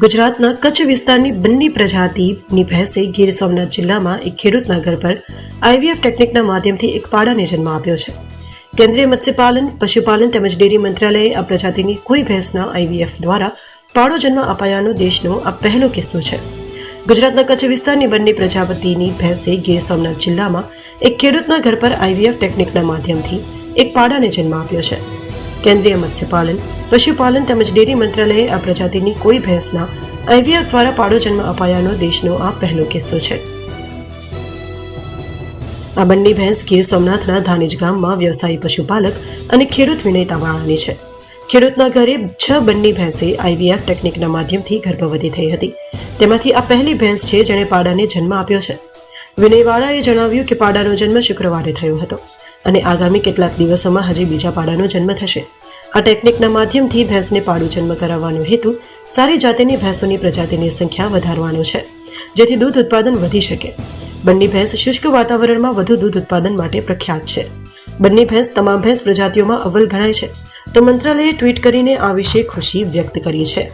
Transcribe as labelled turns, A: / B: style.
A: ગુજરાતના કચ્છ વિસ્તારની બંને પ્રજાતિની ભેંસે ગીર સોમનાથ જિલ્લામાં એક ખેડૂતના ઘર પર આઈવીએફ ટેકનિકના માધ્યમથી એક પાડાને જન્મ આપ્યો છે. કેન્દ્રીય મત્સ્યપાલન, પશુપાલન તેમજ ડેરી મંત્રાલયે આ પ્રજાતિની કોઈ ભેંસના આઈવીએફ દ્વારા પાડો જન્મ અપાયાનો દેશનો આ પહેલો કિસ્સો છે. ગુજરાતના કચ્છ વિસ્તારની બંને પ્રજાતિની ભેંસે ગીર સોમનાથ જિલ્લામાં એક ખેડૂતના ઘર પર આઈવીએફ ટેકનિકના માધ્યમથી એક પાડાને જન્મ આપ્યો છે. કેન્દ્રીય મત્સ્યપાલન, પશુપાલન તેમજ ડેરી મંત્રાલયે આ પ્રજાતિની કોઈ ભેંસના આઈવીએફ દ્વારા પાડો જન્મ અપાયાનો દેશનો આ પહેલો કિસ્સો છે. આ બંને ભેંસ ગીર સોમનાથના ધાનેજ ગામમાં વ્યવસાયી પશુપાલક અને ખેડૂત વિનયતાવાળાની છે. ખેડૂતના ઘરે 6 બંને ભેંસે આઈવીએફ ટેકનિકના માધ્યમથી ગર્ભવતી થઈ હતી. તેમાંથી આ પહેલી ભેંસ છે જેણે પાડાને જન્મ આપ્યો છે. વિનયવાળાએ જણાવ્યું કે પાડાનો જન્મ શુક્રવારે થયો હતો અને આગામી કેટલાક દિવસોમાં હજી બીજા પાડાનો જન્મ થશે. આ ટેકનિકના માધ્યમથી ભેંસને પાડું જન્મ કરાવવાનો હેતુ સારી જાતિની ભેંસોની પ્રજાતિની સંખ્યા વધારવાનો છે, જેથી દૂધ ઉત્પાદન વધી શકે. બંને ભેંસ શુષ્ક વાતાવરણમાં વધુ દૂધ ઉત્પાદન માટે પ્રખ્યાત છે. બંને ભેંસ તમામ ભેંસ પ્રજાતિઓમાં અવ્વલ ગણાય છે. તો મંત્રાલયે ટ્વીટ કરીને આ વિશે ખુશી વ્યક્ત કરી છે.